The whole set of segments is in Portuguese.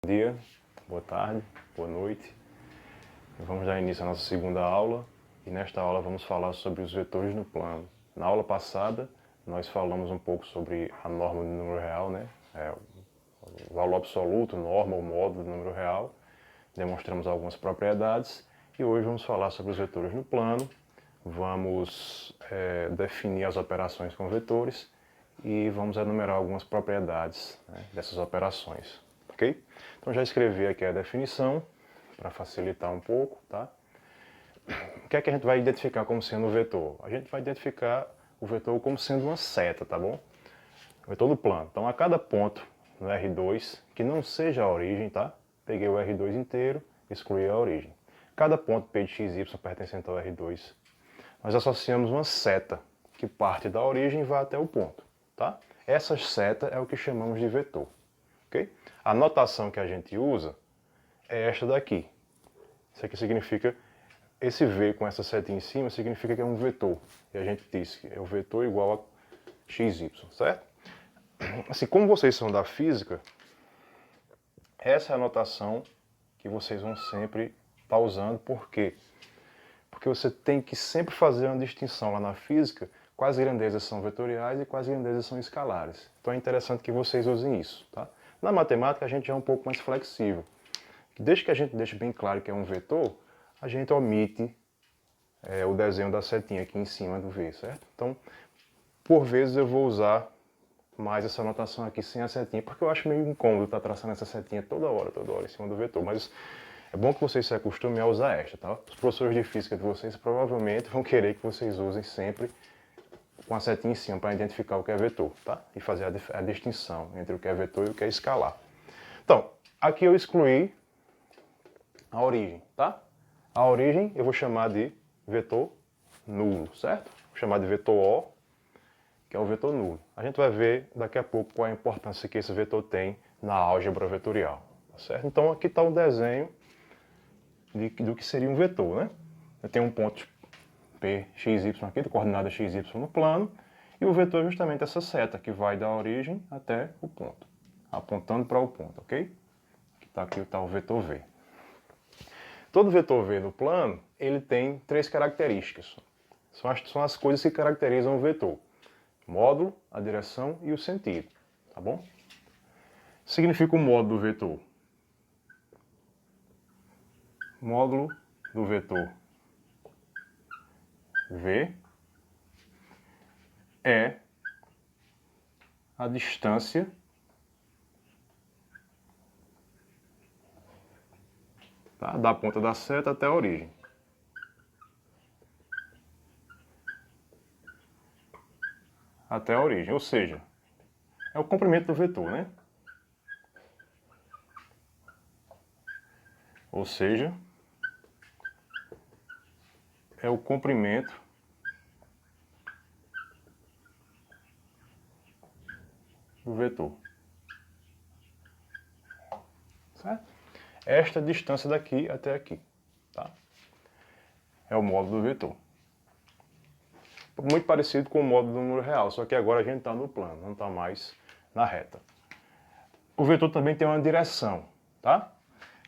Bom dia, boa tarde, boa noite. Vamos dar início à nossa segunda aula e nesta aula vamos falar sobre os vetores no plano. Na aula passada nós falamos um pouco sobre a norma do número real, né? O valor absoluto, norma ou módulo do número real. Demonstramos algumas propriedades e hoje vamos falar sobre os vetores no plano. Vamos definir as operações com vetores e vamos enumerar algumas propriedades, né, dessas operações, ok? Então já escrevi aqui a definição para facilitar um pouco, tá? O que é que a gente vai identificar como sendo o vetor? A gente vai identificar o vetor como sendo uma seta, tá bom? O vetor do plano. Então a cada ponto no R2 que não seja a origem, tá? Peguei o R2 inteiro, excluí a origem. Cada ponto P de x e y pertencente ao R2, nós associamos uma seta que parte da origem e vai até o ponto, tá? Essa seta é o que chamamos de vetor, ok? A notação que a gente usa é esta daqui. Isso aqui significa, esse V com essa setinha em cima significa que é um vetor. E a gente diz que é o vetor igual a xy, certo? Assim, como vocês são da física, essa é a notação que vocês vão sempre estar usando. Por quê? Porque você tem que sempre fazer uma distinção lá na física, quais grandezas são vetoriais e quais grandezas são escalares. Então é interessante que vocês usem isso, tá? Na matemática a gente é um pouco mais flexível. Desde que a gente deixe bem claro que é um vetor, a gente omite o desenho da setinha aqui em cima do V, certo? Então, por vezes eu vou usar mais essa notação aqui sem a setinha, porque eu acho meio incômodo estar traçando essa setinha toda hora em cima do vetor, mas é bom que vocês se acostumem a usar esta, tá? Os professores de física de vocês provavelmente vão querer que vocês usem sempre com a setinha em cima para identificar o que é vetor, tá? E fazer a distinção entre o que é vetor e o que é escalar. Então, aqui eu excluí a origem, tá? A origem eu vou chamar de vetor nulo, certo? Vou chamar de vetor O, que é o vetor nulo. A gente vai ver daqui a pouco qual é a importância que esse vetor tem na álgebra vetorial, tá certo? Então aqui está o desenho do que seria um vetor, né? Eu tenho um ponto P, x, y aqui, de coordenada x, y no plano, e o vetor é justamente essa seta que vai da origem até o ponto, apontando para o ponto, ok? Aqui está o vetor V. Todo vetor V no plano, ele tem três características. São as coisas que caracterizam o vetor: módulo, a direção e o sentido, tá bom? Significa o módulo do vetor. Módulo do vetor V é a distância da ponta da seta até a origem. Até a origem, ou seja, é o comprimento do vetor, né? Ou seja, é o comprimento do vetor. Certo? Esta distância daqui até aqui, tá? É o módulo do vetor. Muito parecido com o módulo do número real, só que agora a gente está no plano, não está mais na reta. O vetor também tem uma direção, tá?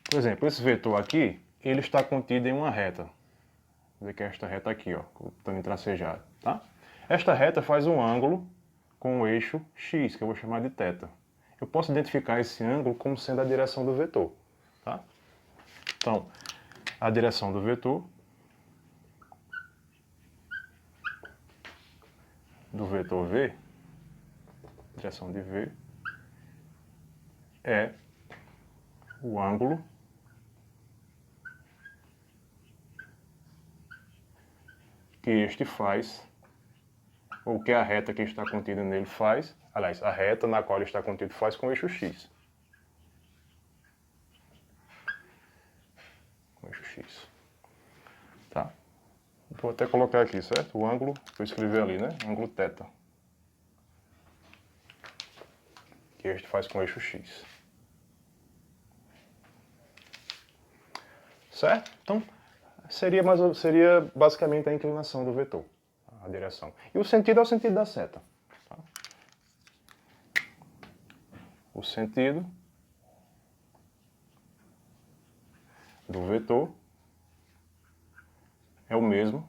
Por exemplo, esse vetor aqui, ele está contido em uma reta. Vou ver que é esta reta aqui, ó, também tracejado, tá? Esta reta faz um ângulo com o eixo x, que eu vou chamar de θ. Eu posso identificar esse ângulo como sendo a direção do vetor, tá? Então, a direção do vetor V, direção de V, é o ângulo que este faz, ou que a reta que está contida nele faz, aliás, a reta na qual ele está contido faz com o eixo x. Com o eixo x. Tá? Vou até colocar aqui, certo? O ângulo, vou escrever ali, né? Ângulo θ. Que este faz com o eixo x. Certo? Então, seria basicamente a inclinação do vetor, a direção. E o sentido é o sentido da seta. Tá? O sentido do vetor é o mesmo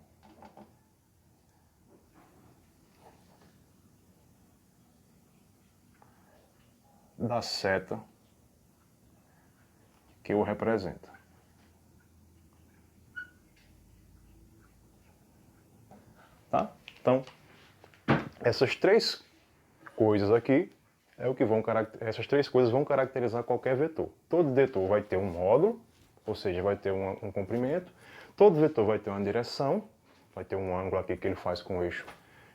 da seta que o representa. Tá? Então, essas três coisas aqui essas três coisas vão caracterizar qualquer vetor. Todo vetor vai ter um módulo, ou seja, vai ter um comprimento. Todo vetor vai ter uma direção, vai ter um ângulo aqui que ele faz com o eixo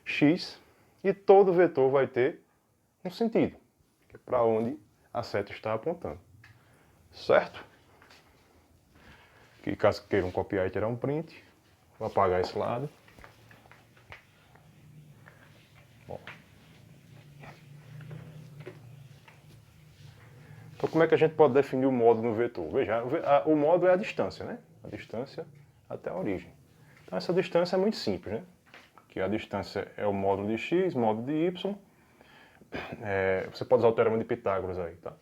x. E todo vetor vai ter um sentido, que é para onde a seta está apontando. Certo? Aqui, caso queiram copiar e tirar um print, vou apagar esse lado. Bom. Então, como é que a gente pode definir o módulo no vetor? Veja, o módulo é a distância, né? A distância até a origem. Então, essa distância é muito simples, né? Que a distância é o módulo de x, módulo de y. Você pode usar o teorema de Pitágoras aí, tá?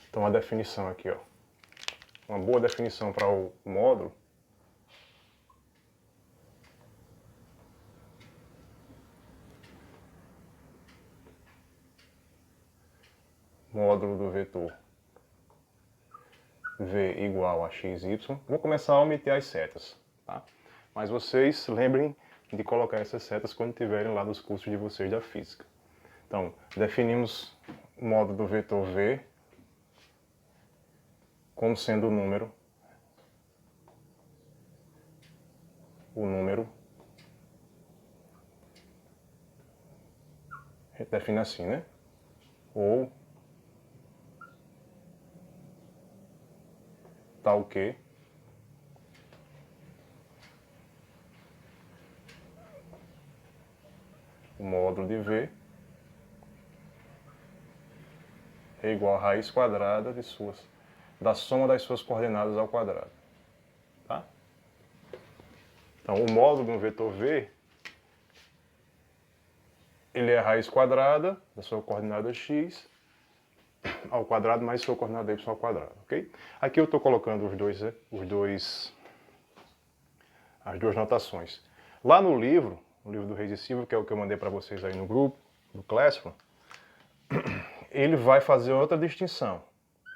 Então, a definição aqui, ó. Uma boa definição para o módulo. Módulo do vetor v igual a xy. Vou começar a omitir as setas, tá? Mas vocês lembrem de colocar essas setas quando estiverem lá nos cursos de vocês da física. Então, definimos o módulo do vetor v como sendo o número a gente define assim, né? Ou tal que o módulo de v é igual a raiz quadrada da soma das suas coordenadas ao quadrado. Tá? Então, o módulo de um vetor v, ele é a raiz quadrada da sua coordenada x ao quadrado mais sua coordenada y ao quadrado, ok? Aqui eu estou colocando as duas notações. Lá no livro do Reis e Silva, que é o que eu mandei para vocês aí no grupo, do Classroom, ele vai fazer outra distinção.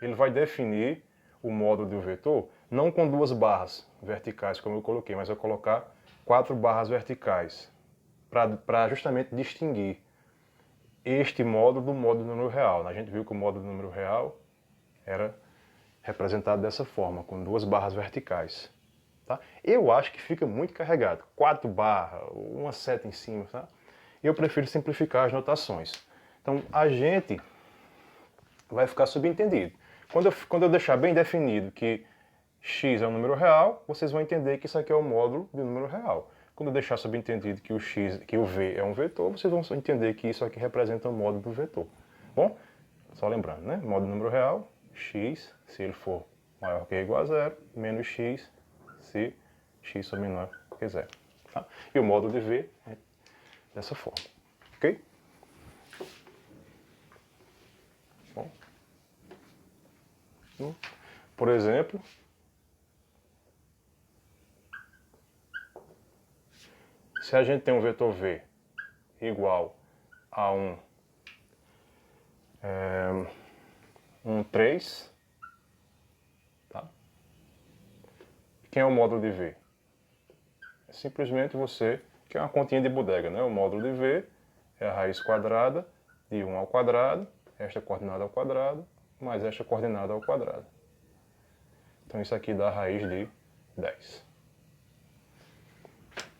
Ele vai definir o módulo do vetor não com duas barras verticais, como eu coloquei, mas vai colocar 4 barras verticais, para justamente distinguir este módulo do módulo do número real. A gente viu que o módulo do número real era representado dessa forma, com 2 barras verticais. Tá? Eu acho que fica muito carregado, 4 barras, uma seta em cima. Tá? Eu prefiro simplificar as notações. Então, a gente vai ficar subentendido. Quando eu deixar bem definido que x é um número real, vocês vão entender que isso aqui é o módulo do número real. Quando eu deixar subentendido que o v é um vetor, vocês vão entender que isso aqui representa o módulo do vetor. Bom, só lembrando, né? Módulo do número real, x, se ele for maior que ou igual a zero, menos x, se x for menor que zero. Tá? E o módulo de v é dessa forma. Ok? Bom. Por exemplo, se a gente tem um vetor v igual a um 3, tá? Quem é o módulo de v? É simplesmente você, que é uma continha de bodega, né? O módulo de v é a raiz quadrada de 1 ao quadrado, esta coordenada ao quadrado, mais esta coordenada ao quadrado. Então isso aqui dá a raiz de 10.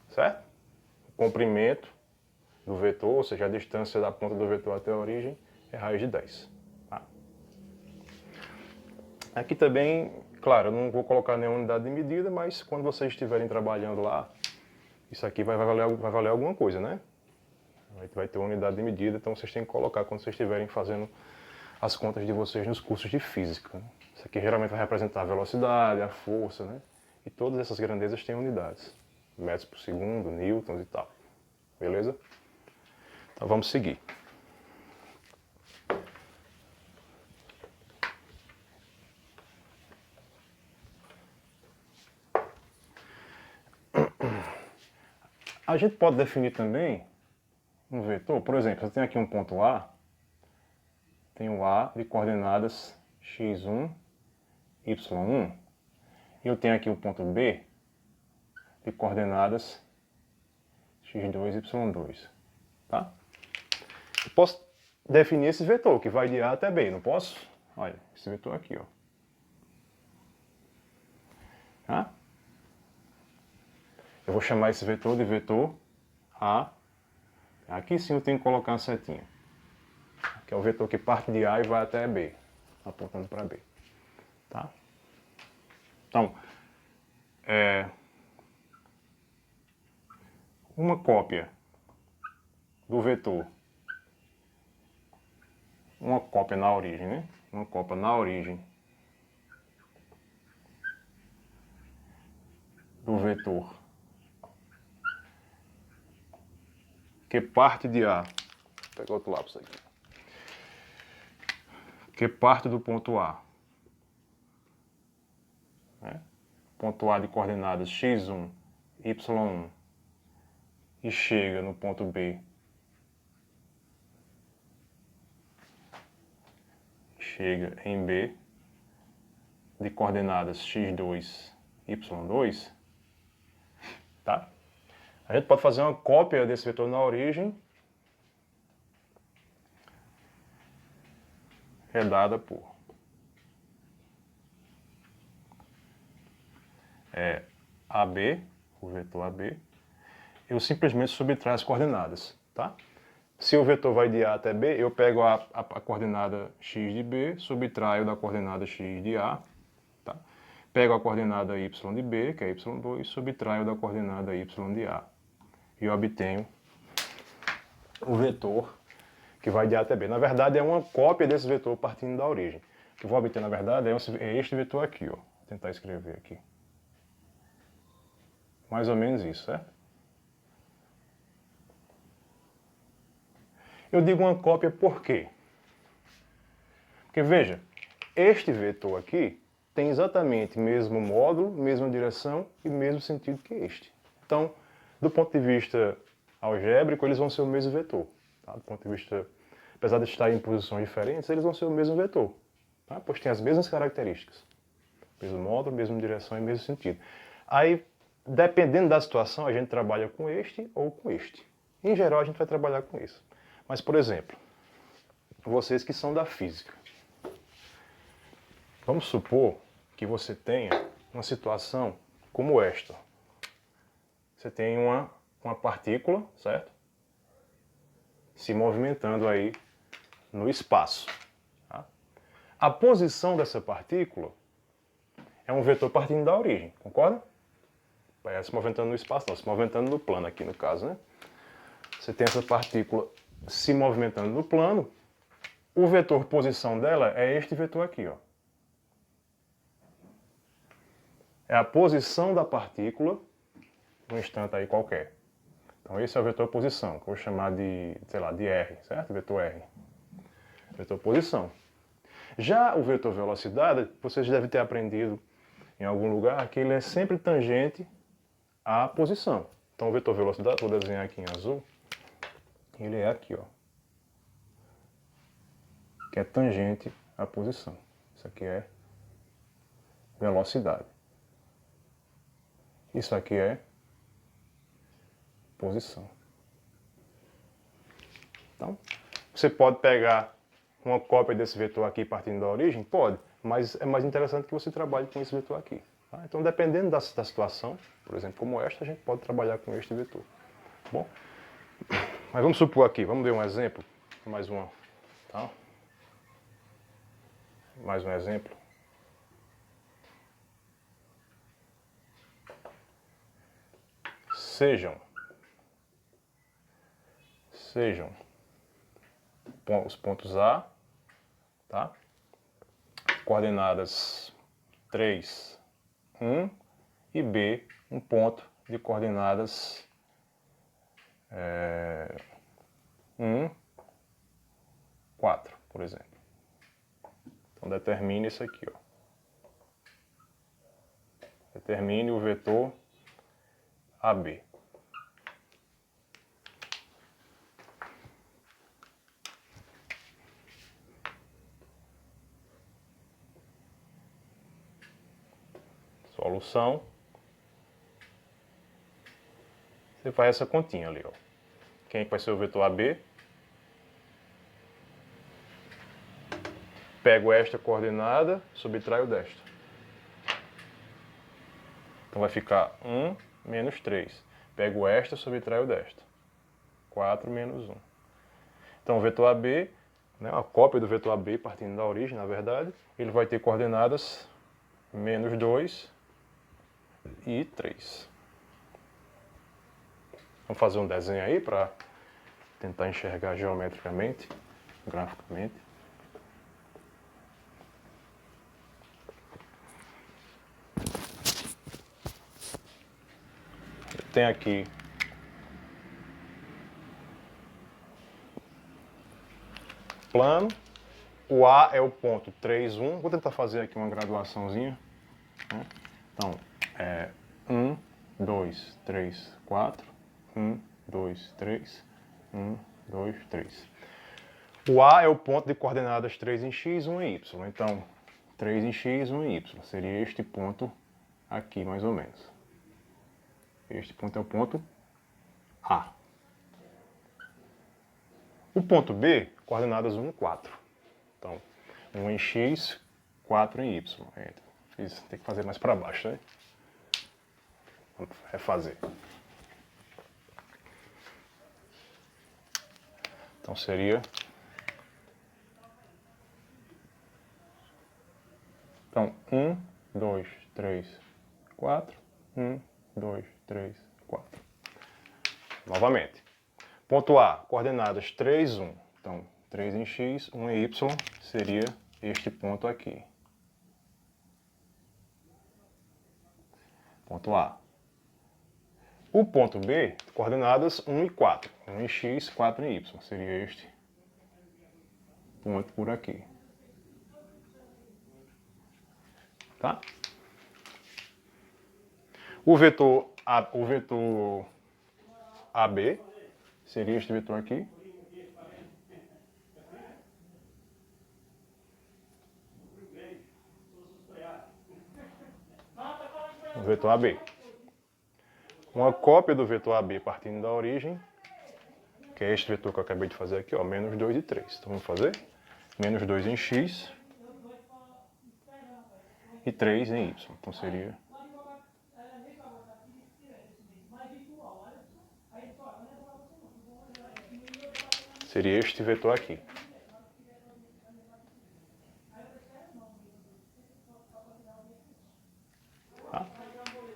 Certo? O comprimento do vetor, ou seja, a distância da ponta do vetor até a origem, é raiz de 10. Tá? Aqui também, claro, eu não vou colocar nenhuma unidade de medida, mas quando vocês estiverem trabalhando lá, isso aqui vai valer alguma coisa, né? Vai ter uma unidade de medida, então vocês têm que colocar quando vocês estiverem fazendo as contas de vocês nos cursos de física. Né? Isso aqui geralmente vai representar a velocidade, a força, né? E todas essas grandezas têm unidades. Metros por segundo, newtons e tal. Beleza? Então vamos seguir. A gente pode definir também um vetor, por exemplo, você tem aqui um ponto A, tem o A de coordenadas x1, y1, e eu tenho aqui o ponto B de coordenadas x2, y2, tá? Eu posso definir esse vetor, que vai de A até B, não posso? Olha, esse vetor aqui, ó. Tá? Eu vou chamar esse vetor de vetor A. Aqui sim eu tenho que colocar uma setinha, que é o vetor que parte de A e vai até B, apontando para B. Tá? Então, uma cópia do vetor, uma cópia na origem, né? Uma cópia na origem do vetor que parte de A, vou pegar outro lápis aqui, que parte do ponto A, né? Ponto A de coordenadas x1, y1, e chega no ponto B, chega em B, de coordenadas x2, y2, tá? A gente pode fazer uma cópia desse vetor na origem, que é dada por AB, o vetor AB, eu simplesmente subtraio as coordenadas, tá? Se o vetor vai de A até B, eu pego a coordenada x de B, subtraio da coordenada x de A, tá? Pego a coordenada y de B, que é y2, subtraio da coordenada y de A. E eu obtenho o vetor que vai de A até B. Na verdade, é uma cópia desse vetor partindo da origem. O que eu vou obter, na verdade, é este vetor aqui, ó. Vou tentar escrever aqui. Mais ou menos isso, certo? Eu digo uma cópia por quê? Porque, veja, este vetor aqui tem exatamente o mesmo módulo, mesma direção e mesmo sentido que este. Então, do ponto de vista algébrico, eles vão ser o mesmo vetor. Tá? Do ponto de vista, apesar de estarem em posições diferentes, eles vão ser o mesmo vetor. Tá? Pois tem as mesmas características. Mesmo módulo, mesma direção e mesmo sentido. Aí, dependendo da situação, a gente trabalha com este ou com este. Em geral, a gente vai trabalhar com isso. Mas, por exemplo, vocês que são da física, vamos supor que você tenha uma situação como esta. Você tem uma partícula, certo? Se movimentando aí no espaço. Tá? A posição dessa partícula é um vetor partindo da origem, concorda? Vai se movimentando no espaço, não, se movimentando no plano aqui no caso, né? Você tem essa partícula se movimentando no plano, o vetor posição dela é este vetor aqui, ó. É a posição da partícula num instante aí qualquer. Então esse é o vetor posição, que eu vou chamar de, sei lá, de R, certo? Vetor R. Vetor posição. Já o vetor velocidade, vocês devem ter aprendido em algum lugar que ele é sempre tangente à posição. Então o vetor velocidade, vou desenhar aqui em azul, ele é aqui, ó. Que é tangente à posição. Isso aqui é velocidade. Isso aqui é posição. Então, você pode pegar uma cópia desse vetor aqui partindo da origem? Pode, mas é mais interessante que você trabalhe com esse vetor aqui. Tá? Então, dependendo da situação, por exemplo, como esta, a gente pode trabalhar com este vetor. Bom, mas vamos supor aqui, vamos ver um exemplo, mais uma, tá? Mais um exemplo. Sejam os pontos A, tá? Coordenadas 3, 1 e B, um ponto de coordenadas 1, 4, por exemplo. Então determine isso aqui, ó. Determine o vetor AB. Solução. Você faz essa continha ali, ó. Quem é que vai ser o vetor AB? Pego esta coordenada, subtraio desta. Então vai ficar 1 menos 3. Pego esta, subtraio desta. 4 menos 1. Então o vetor AB, né, a cópia do vetor AB partindo da origem, na verdade, ele vai ter coordenadas menos 2 e 3. Vamos fazer um desenho aí para tentar enxergar geometricamente, graficamente. Tem aqui plano, o A é o ponto 3, 1. Vou tentar fazer aqui uma graduaçãozinha. Então, 1, 2, 3, 4. 1, 2, 3. 1, 2, 3. O A é o ponto de coordenadas 3 em x, 1 em y. Então, 3 em x, 1 em y. Seria este ponto aqui, mais ou menos. Este ponto é o ponto A. O ponto B, coordenadas 1, 4. Então, 1 em x, 4 em y. Tem que fazer mais para baixo, né? Vamos refazer. Então seria... Então, 1, 2, 3, 4. 1, 2, 3, 4. Novamente. Ponto A, coordenadas 3, 1. Então, 3 em x, 1 em y, seria este ponto aqui. Ponto A. O ponto B, coordenadas 1 e 4. 1 em x, 4 em y. Seria este ponto por aqui. Tá? O vetor AB seria este vetor aqui. O vetor AB. Uma cópia do vetor AB partindo da origem, que é este vetor que eu acabei de fazer aqui, ó, menos 2 e 3. Então vamos fazer menos 2 em x e 3 em y. Então seria... Seria este vetor aqui. Tá?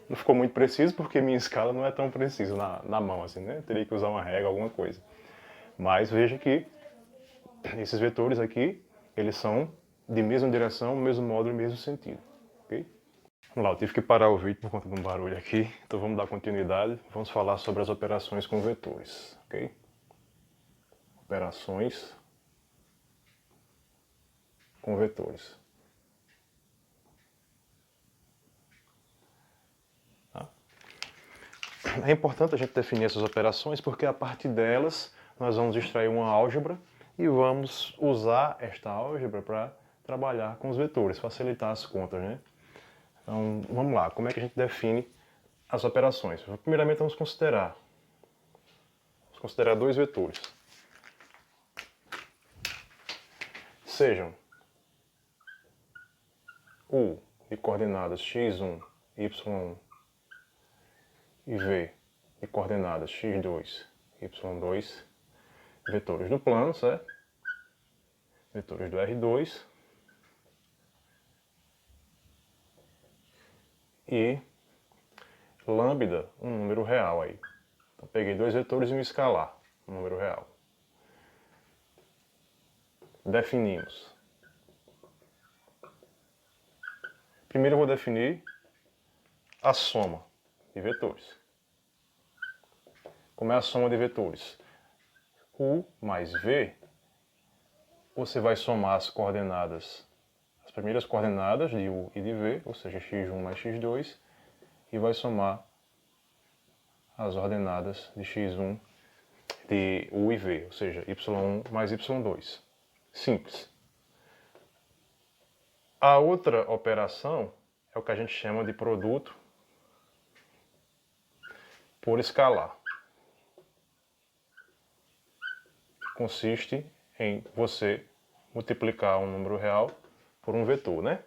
Não ficou muito preciso porque minha escala não é tão precisa na mão assim, né? Eu teria que usar uma régua, alguma coisa. Mas veja que esses vetores aqui, eles são de mesma direção, mesmo módulo e mesmo sentido. Ok? Vamos lá, eu tive que parar o vídeo por conta de um barulho aqui, então vamos dar continuidade. Vamos falar sobre as operações com vetores. Ok? Operações com vetores. Tá? É importante a gente definir essas operações porque a partir delas nós vamos extrair uma álgebra e vamos usar esta álgebra para trabalhar com os vetores, facilitar as contas, né? Então, vamos lá, como é que a gente define as operações? Primeiramente vamos considerar dois vetores. Sejam U de coordenadas x1, y1 e V de coordenadas x2, y2, vetores do plano, certo? Vetores do R2 e lambda, um número real aí. Então peguei dois vetores e um escalar, um número real. Definimos. Primeiro eu vou definir a soma de vetores. Como é a soma de vetores? U mais V, você vai somar as coordenadas, as primeiras coordenadas de U e de V, ou seja, x1 mais x2, e vai somar as ordenadas de x1 de U e V, ou seja, y1 mais y2. Simples. A outra operação é o que a gente chama de produto por escalar. Consiste em você multiplicar um número real por um vetor, né?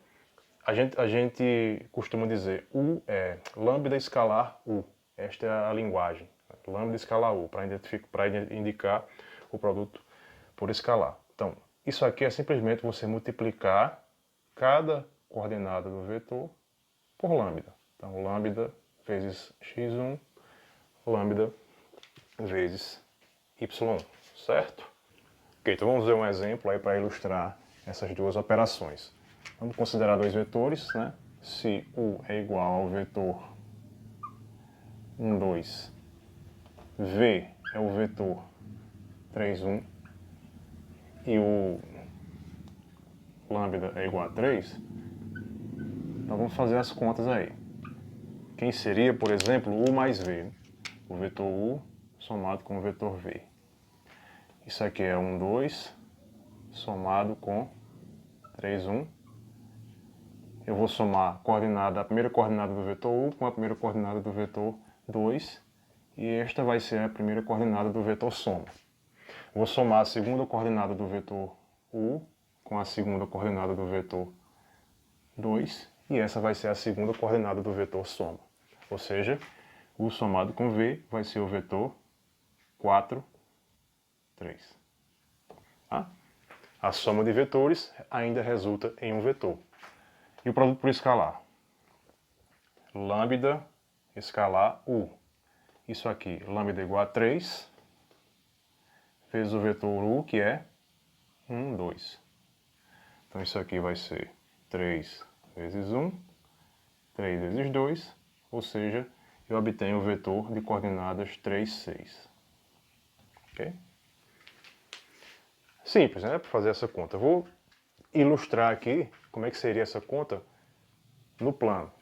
A gente costuma dizer U é lambda escalar U. Esta é a linguagem. Lambda escalar U, para indicar o produto por escalar. Então, isso aqui é simplesmente você multiplicar cada coordenada do vetor por lambda. Então, lambda vezes x1, lambda vezes y1, certo? Ok, então vamos ver um exemplo aí para ilustrar essas duas operações. Vamos considerar dois vetores, né? Se U é igual ao vetor 1, 2, V é o vetor 3, 1 e o lambda é igual a 3, então vamos fazer as contas aí. Quem seria, por exemplo, U mais V? O vetor U somado com o vetor V. Isso aqui é 1, 2 somado com 3, 1. Eu vou somar a primeira coordenada do vetor U com a primeira coordenada do vetor 2. E esta vai ser a primeira coordenada do vetor soma. Vou somar a segunda coordenada do vetor U com a segunda coordenada do vetor 2. E essa vai ser a segunda coordenada do vetor soma. Ou seja, U somado com V vai ser o vetor 4, 3. Tá? A soma de vetores ainda resulta em um vetor. E o produto por escalar? Lambda escalar U. Isso aqui, lambda igual a 3, vezes o vetor U, que é 1, 2. Então isso aqui vai ser 3 vezes 1, 3 vezes 2, ou seja, eu obtenho o vetor de coordenadas 3, 6. Ok? Simples, né? Para fazer essa conta. Eu vou ilustrar aqui como é que seria essa conta no plano.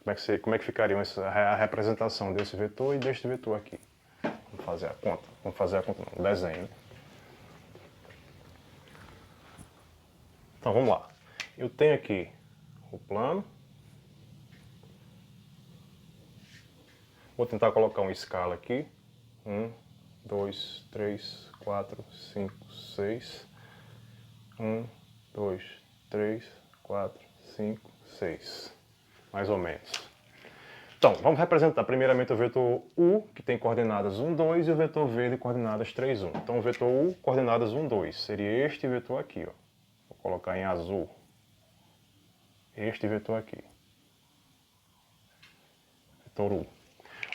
Como é que ficaria a representação desse vetor e deste vetor aqui. Vamos fazer a conta. Vamos fazer a conta, não, o desenho. Então vamos lá. Eu tenho aqui o plano. Vou tentar colocar uma escala aqui. 1, 2, 3, 4, 5, 6. 1, 2, 3, 4, 5, 6. Mais ou menos. Então, vamos representar primeiramente o vetor U, que tem coordenadas 1, 2, e o vetor V de coordenadas 3, 1. Então, o vetor U, coordenadas 1, 2, seria este vetor aqui, ó. Vou colocar em azul. Este vetor aqui. Vetor U.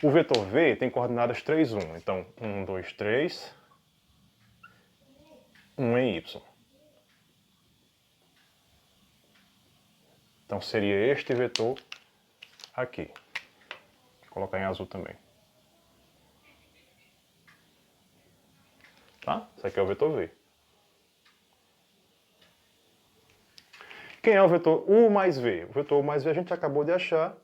O vetor V tem coordenadas 3, 1. Então, 1, 2, 3. 1 em Y. Então, seria este vetor aqui. Vou colocar em azul também. Tá? Esse aqui é o vetor V. Quem é o vetor U mais V? O vetor U mais V a gente acabou de achar.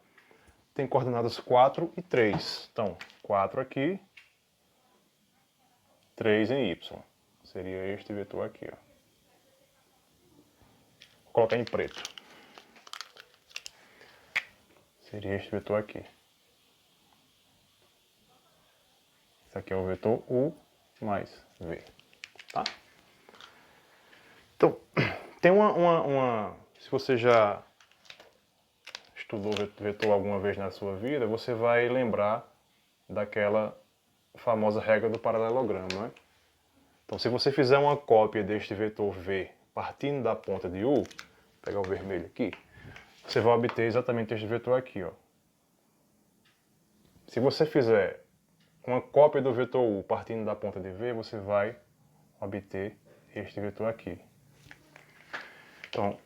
Tem coordenadas 4 e 3. Então, 4 aqui, 3 em Y. Seria este vetor aqui, ó. Vou colocar em preto. Seria este vetor aqui. Esse aqui é o vetor U mais V. Tá? Então, tem se você já estudou vetor alguma vez na sua vida, você vai lembrar daquela famosa regra do paralelogramo, né? Então, se você fizer uma cópia deste vetor V partindo da ponta de U, vou pegar o vermelho aqui, você vai obter exatamente este vetor aqui, ó. Se você fizer uma cópia do vetor U partindo da ponta de V, você vai obter este vetor aqui. Então,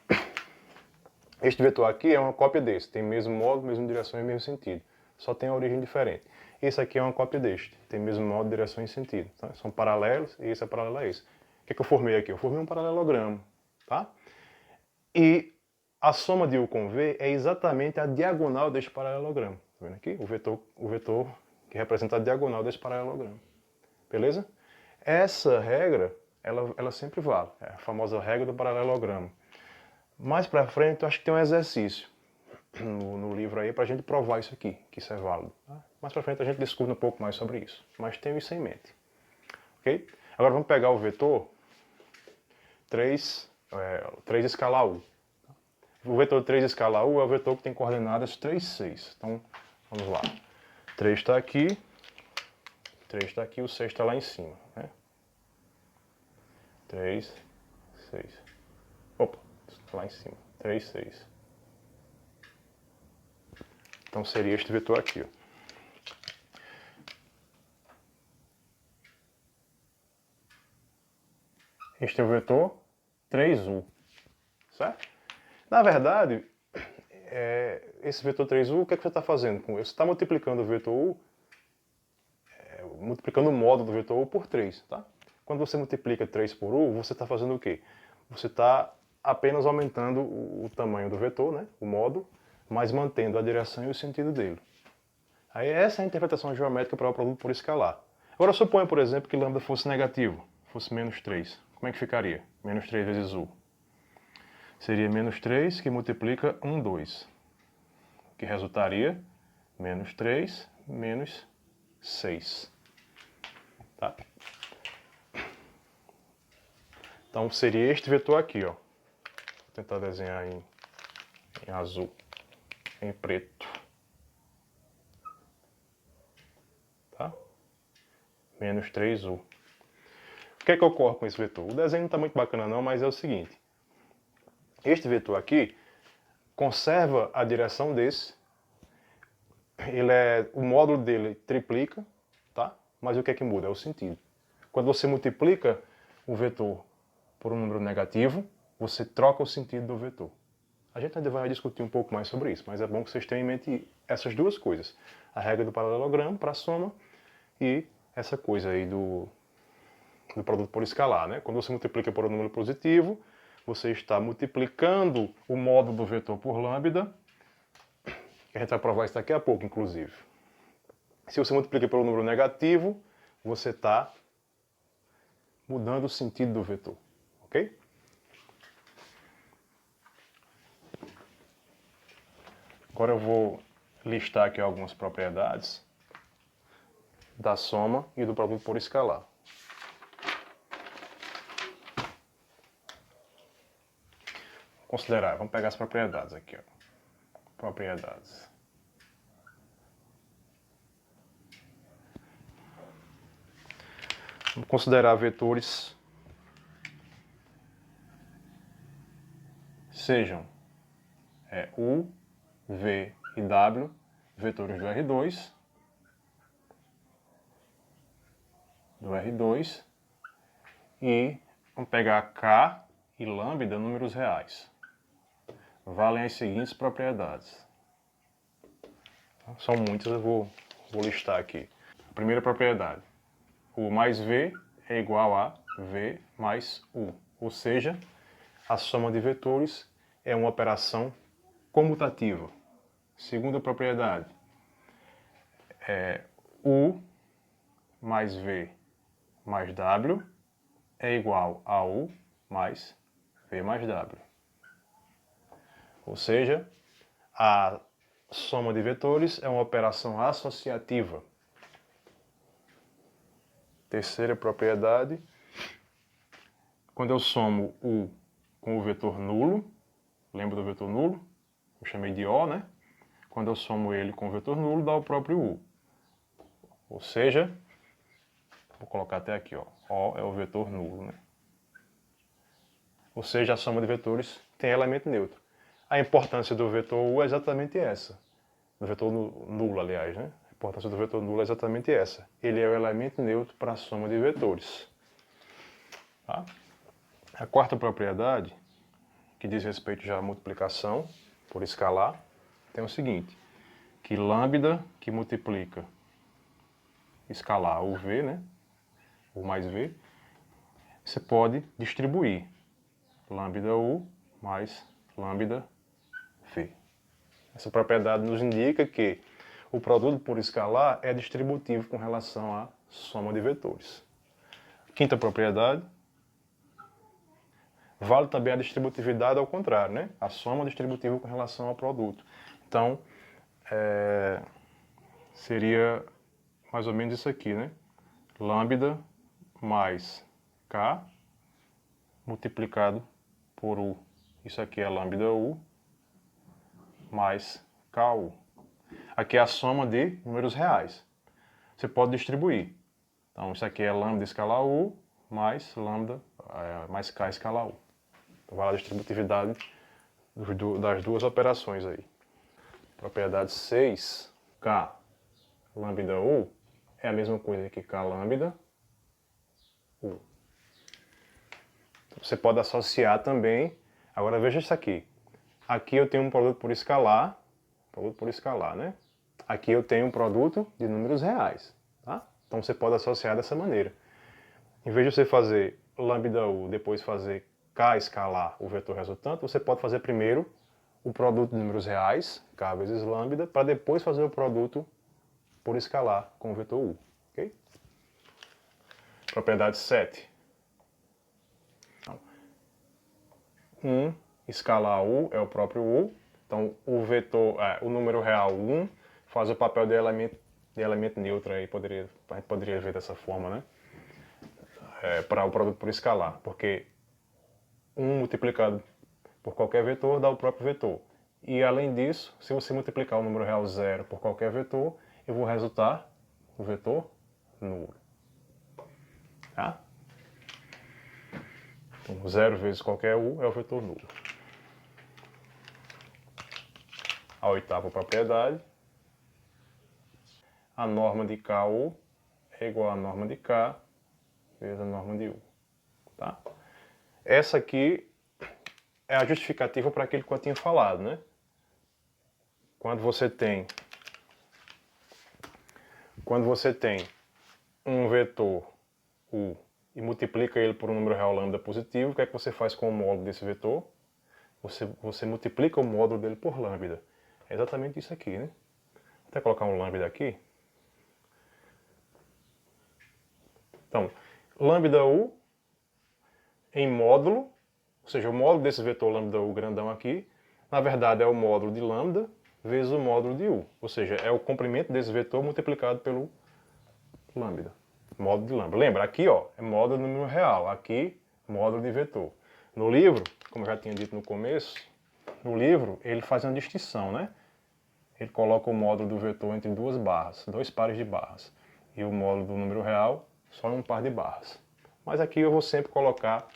este vetor aqui é uma cópia desse, tem mesmo modo, mesma direção e mesmo sentido. Só tem a origem diferente. Esse aqui é uma cópia deste, tem mesmo modo, direção e sentido. Tá? São paralelos e esse é paralelo a esse. O que eu formei aqui? Eu formei um paralelogramo. Tá? E a soma de U com V é exatamente a diagonal deste paralelogramo. Tá vendo aqui? O vetor que representa a diagonal desse paralelogramo. Beleza? Essa regra, ela sempre vale. É a famosa regra do paralelogramo. Mais pra frente, eu acho que tem um exercício no livro aí para a gente provar isso aqui, que isso é válido. Tá? Mais para frente a gente discute um pouco mais sobre isso, mas tenha isso em mente. Ok? Agora vamos pegar o vetor 3 escala U. O vetor 3 escala U é o vetor que tem coordenadas 3, 6. Então, vamos lá. 3 está aqui, 3 está aqui, o 6 está lá em cima. Né? 3, 6. Opa, está lá em cima. 3, 6. Então seria este vetor aqui. Ó. Este é o vetor 3U. Certo? Na verdade, esse vetor 3U, o que é que você está fazendo com ele? Você está multiplicando o vetor U, multiplicando o módulo do vetor U por 3. Tá? Quando você multiplica 3 por U, você está fazendo o quê? Você está apenas aumentando o tamanho do vetor, né? O módulo, mas mantendo a direção e o sentido dele. Aí essa é a interpretação geométrica para o produto por escalar. Agora suponha, por exemplo, que lambda fosse negativo, fosse menos 3. Como é que ficaria? Menos 3 vezes U. Seria menos 3 que multiplica 1, 2. Que resultaria menos 3 menos 6. Tá? Então seria este vetor aqui, ó. Vou tentar desenhar em azul, em preto. Tá? Menos 3U. O que é que ocorre com esse vetor? O desenho não está muito bacana não, mas é o seguinte. Este vetor aqui conserva a direção desse. O módulo dele triplica, tá? Mas o que é que muda? É o sentido. Quando você multiplica o vetor por um número negativo, você troca o sentido do vetor. A gente ainda vai discutir um pouco mais sobre isso, mas é bom que vocês tenham em mente essas duas coisas. A regra do paralelogramo para a soma e essa coisa aí do produto por escalar. Né? Quando você multiplica por um número positivo, você está multiplicando o módulo do vetor por lambda. A gente vai provar isso daqui a pouco, inclusive. Se você multiplica pelo número negativo, você está mudando o sentido do vetor. Ok? Agora eu vou listar aqui algumas propriedades da soma e do produto por escalar. Considerar, vamos pegar as propriedades aqui. Ó. Propriedades. Vamos considerar vetores sejam U, V e W, vetores do R2, e vamos pegar K e lambda, números reais. Valem as seguintes propriedades. São muitas, eu vou listar aqui. Primeira propriedade. U mais V é igual a V mais U. Ou seja, a soma de vetores é uma operação comutativa. Segunda propriedade. U mais V mais W é igual a U mais V mais W. Ou seja, a soma de vetores é uma operação associativa. Terceira propriedade, quando eu somo U com o vetor nulo, lembra do vetor nulo? Eu chamei de O, né? Quando eu somo ele com o vetor nulo, dá o próprio U. Ou seja, vou colocar até aqui, ó. O é o vetor nulo, né? Ou seja, a soma de vetores tem elemento neutro. A importância do vetor U é exatamente essa. Do vetor nulo, aliás, né? A importância do vetor nulo é exatamente essa. Ele é o elemento neutro para a soma de vetores. Tá? A quarta propriedade, que diz respeito já à multiplicação por escalar, tem o seguinte, que lambda que multiplica escalar o V, né? O mais V, você pode distribuir lambda U mais lambda V. Essa propriedade nos indica que o produto por escalar é distributivo com relação à soma de vetores. Quinta propriedade, vale também a distributividade ao contrário, né? A soma distributiva com relação ao produto. Então, seria mais ou menos isso aqui, né? Lambda mais K multiplicado por U. Isso aqui é lambda U mais KU. Aqui é a soma de números reais. Você pode distribuir. Então, isso aqui é lambda escalar U mais lambda mais K escalar U. Então, vai lá a distributividade das duas operações aí. Propriedade 6, K lambda U é a mesma coisa que K lambda U. Você pode associar também. Agora veja isso aqui. Aqui eu tenho um produto por escalar, né? Aqui eu tenho um produto de números reais, tá? Então você pode associar dessa maneira. Em vez de você fazer lambda U, depois fazer K escalar o vetor resultante, você pode fazer primeiro o produto de números reais, K vezes lambda, para depois fazer o produto por escalar com o vetor U, ok? Propriedade 7. 1 escalar U é o próprio U. Então o vetor, o número real 1 faz o papel de elemento neutro aí, a gente poderia ver dessa forma, né? Para o produto por escalar, porque 1 multiplicado por qualquer vetor dá o próprio vetor. E além disso, se você multiplicar o número real 0 por qualquer vetor, eu vou resultar o vetor nulo. Tá? Então 0 vezes qualquer U é o vetor nulo. A oitava propriedade, a norma de KU é igual à norma de K vezes a norma de U. Tá? Essa aqui é a justificativa para aquilo que eu tinha falado, né? Quando você tem um vetor U e multiplica ele por um número real lambda positivo, o que é que você faz com o módulo desse vetor? Você multiplica o módulo dele por lambda. É exatamente isso aqui, né? Vou até colocar um lambda aqui. Então, lambda U em módulo, ou seja, o módulo desse vetor lambda U grandão aqui, na verdade é o módulo de lambda vezes o módulo de U. Ou seja, é o comprimento desse vetor multiplicado pelo lambda. Módulo de lambda. Lembra, aqui ó, é módulo de número real, aqui módulo de vetor. No livro, como eu já tinha dito no começo, no livro ele faz uma distinção, né? Ele coloca o módulo do vetor entre duas barras, dois pares de barras. E o módulo do número real só em um par de barras. Mas aqui eu vou sempre colocar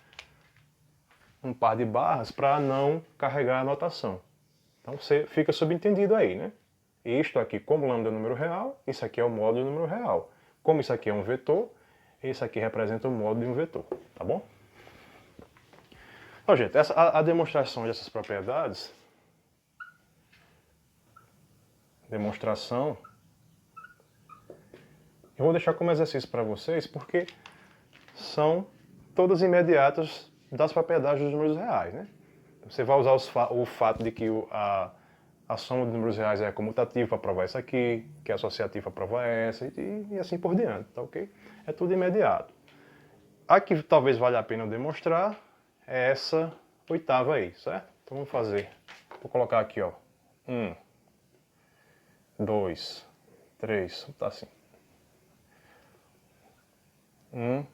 um par de barras para não carregar a notação. Então você fica subentendido aí, né? Isto aqui como lambda é número real, isso aqui é o módulo do número real. Como isso aqui é um vetor, esse aqui representa o módulo de um vetor, tá bom? Então, gente, a demonstração dessas propriedades, eu vou deixar como exercício para vocês, porque são todas imediatas das propriedades dos números reais, né? Você vai usar o fato de que a soma de números reais é comutativa para provar isso aqui, que é associativa para provar essa, e assim por diante, tá ok? É tudo imediato. A que talvez valha a pena demonstrar é essa oitava aí, certo? Então vamos fazer. Vou colocar aqui, ó. 1, 2, 3, tá assim. 1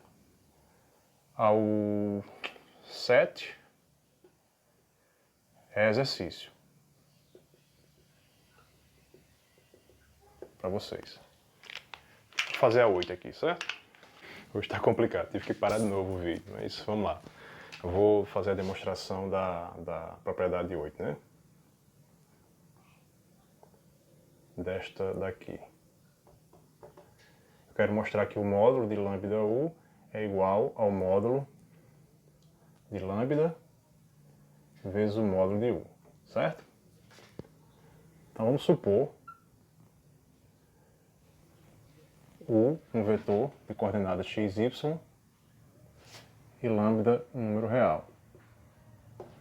ao 7 é exercício para vocês. Vou fazer a 8 aqui, certo? Hoje está complicado, tive que parar de novo o vídeo, mas vamos lá. Eu vou fazer a demonstração da propriedade 8, né? Desta daqui. Eu quero mostrar que o módulo de lambda U é igual ao módulo de lambda vezes o módulo de U, certo? Então vamos supor U um vetor de coordenadas x, y e lambda um número real.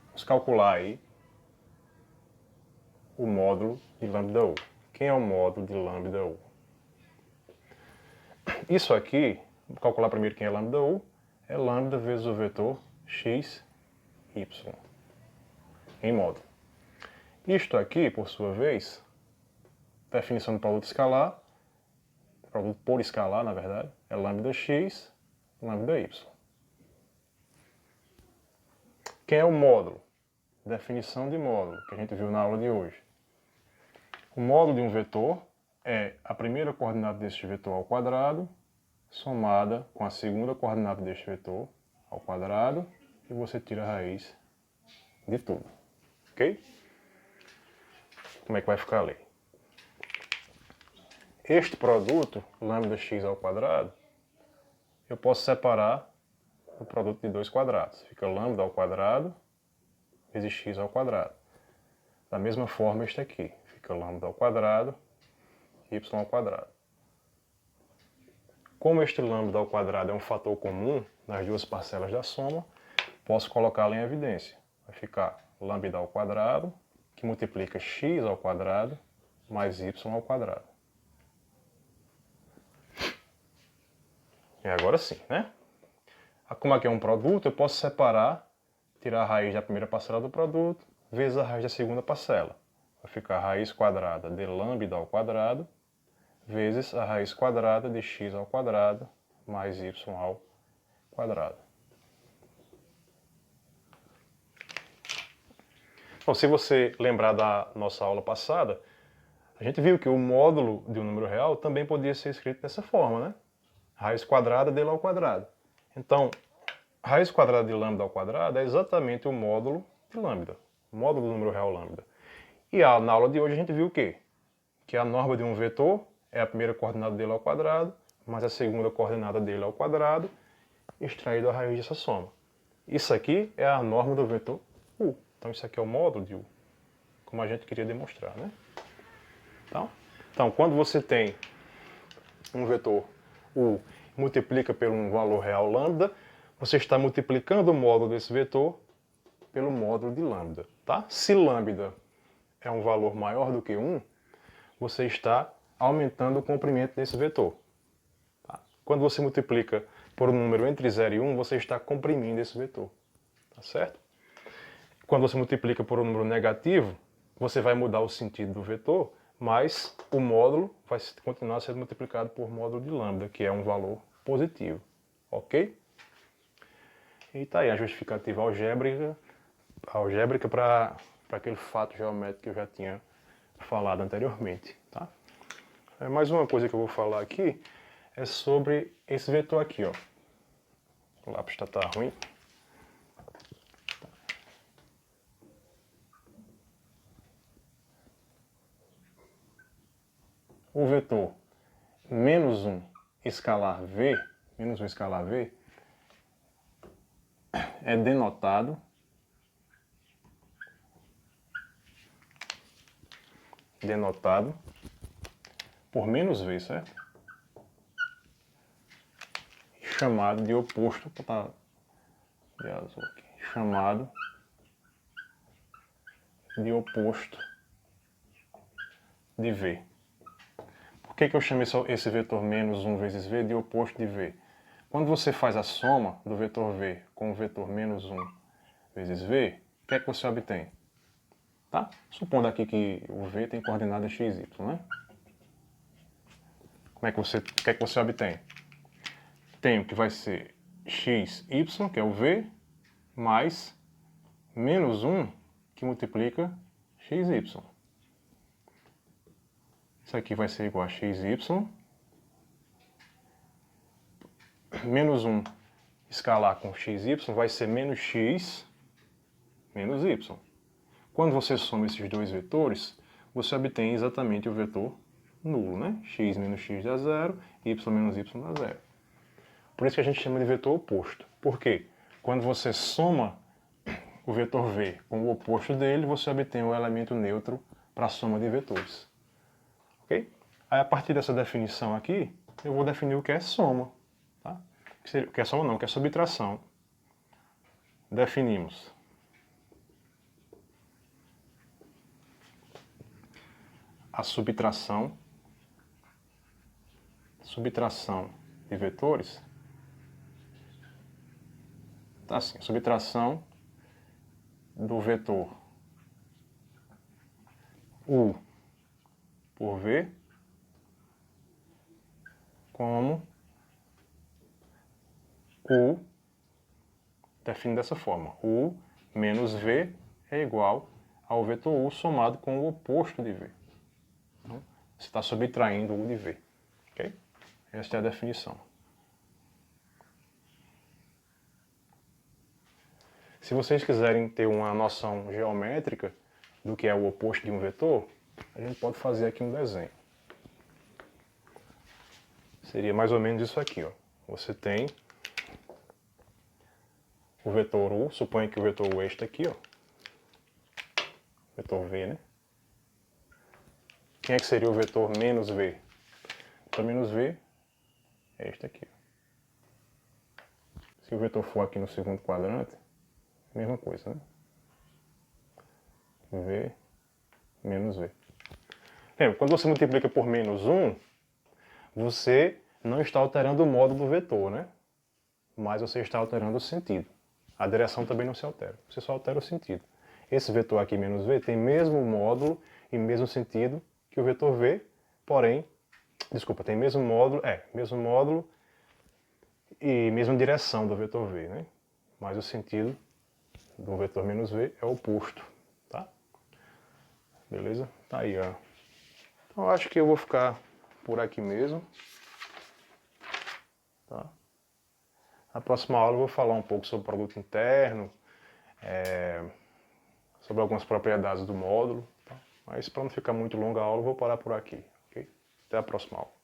Vamos calcular aí o módulo de lambda U. Quem é o módulo de lambda U? Isso aqui, vou calcular primeiro quem é lambda U, é lambda vezes o vetor x, y, em módulo. Isto aqui, por sua vez, definição do produto escalar, produto por escalar, na verdade, é lambda x, lambda y. Quem é o módulo? Definição de módulo, que a gente viu na aula de hoje. O módulo de um vetor é a primeira coordenada deste vetor ao quadrado, somada com a segunda coordenada deste vetor ao quadrado, e você tira a raiz de tudo. Ok? Como é que vai ficar ali? Este produto, lambda x ao quadrado, eu posso separar o produto de dois quadrados. Fica lambda ao quadrado vezes x ao quadrado. Da mesma forma este aqui. Fica lambda ao quadrado, y ao quadrado. Como este lambda ao quadrado é um fator comum nas duas parcelas da soma, posso colocá-lo em evidência. Vai ficar lambda ao quadrado, que multiplica x ao quadrado, mais y ao quadrado. E agora sim, né? Como aqui é um produto, eu posso separar, tirar a raiz da primeira parcela do produto, vezes a raiz da segunda parcela. Vai ficar a raiz quadrada de lambda ao quadrado, vezes a raiz quadrada de x ao quadrado, mais y ao quadrado. Bom, se você lembrar da nossa aula passada, a gente viu que o módulo de um número real também podia ser escrito dessa forma, né? Raiz quadrada dele ao quadrado. Então, raiz quadrada de lambda ao quadrado é exatamente o módulo de lambda, o módulo do número real lambda. E na aula de hoje a gente viu o quê? Que a norma de um vetor é a primeira coordenada dele ao quadrado, mais a segunda coordenada dele ao quadrado, extraído a raiz dessa soma. Isso aqui é a norma do vetor U. Então isso aqui é o módulo de U, como a gente queria demonstrar, né? Então quando você tem um vetor U multiplica por um valor real lambda, você está multiplicando o módulo desse vetor pelo módulo de lambda, tá? Se lambda é um valor maior do que 1, você está aumentando o comprimento desse vetor. Tá? Quando você multiplica por um número entre 0 e 1, você está comprimindo esse vetor, tá certo? Quando você multiplica por um número negativo, você vai mudar o sentido do vetor, mas o módulo vai continuar sendo multiplicado por módulo de lambda, que é um valor positivo. Ok? E está aí a justificativa algébrica para aquele fato geométrico que eu já tinha falado anteriormente. Tá? Mais uma coisa que eu vou falar aqui é sobre esse vetor aqui. Ó. O lápis está ruim. O vetor menos 1 escalar V, menos 1 escalar V, é denotado por menos V, certo? Chamado de oposto, vou botar de azul aqui, chamado de oposto de V. Por que eu chamei esse vetor menos 1 vezes V de oposto de V? Quando você faz a soma do vetor V com o vetor menos 1 vezes V, o que é que você obtém? Tá? Supondo aqui que o V tem coordenada x, y, né? O que é que você obtém? Tem o que vai ser x, y, que é o V, mais menos 1, que multiplica x, y. Isso aqui vai ser igual a xy, menos 1 escalar com xy vai ser menos x, menos y. Quando você soma esses dois vetores, você obtém exatamente o vetor nulo, né? X menos x dá zero, y menos y dá zero. Por isso que a gente chama de vetor oposto. Por quê? Quando você soma o vetor V com o oposto dele, você obtém o elemento neutro para a soma de vetores. Ok? Aí, a partir dessa definição aqui, eu vou definir o que é soma. Tá? O que é soma não, o que é subtração. Definimos a subtração de vetores. Tá assim, subtração do vetor U por V como U, define dessa forma, U menos V é igual ao vetor U somado com o oposto de V. Então, você está subtraindo U de V. Okay? Esta é a definição. Se vocês quiserem ter uma noção geométrica do que é o oposto de um vetor, a gente pode fazer aqui um desenho. Seria mais ou menos isso aqui, ó. Você tem o vetor U, suponha que o vetor U é este aqui, ó. Vetor V, né? Quem é que seria o vetor menos V? O vetor menos V é este aqui. Se o vetor for aqui no segundo quadrante, mesma coisa, né? V menos V. Lembra, quando você multiplica por menos 1, você não está alterando o módulo do vetor, né? Mas você está alterando o sentido. A direção também não se altera, você só altera o sentido. Esse vetor aqui, menos V, tem mesmo módulo e mesmo sentido que o vetor V, porém, desculpa, tem mesmo módulo e mesma direção do vetor V, né? Mas o sentido do vetor menos V é oposto, tá? Beleza? Tá aí, ó. Então eu acho que eu vou ficar por aqui mesmo, tá? Na próxima aula eu vou falar um pouco sobre o produto interno, sobre algumas propriedades do módulo, tá? Mas para não ficar muito longa a aula eu vou parar por aqui, ok? Até a próxima aula.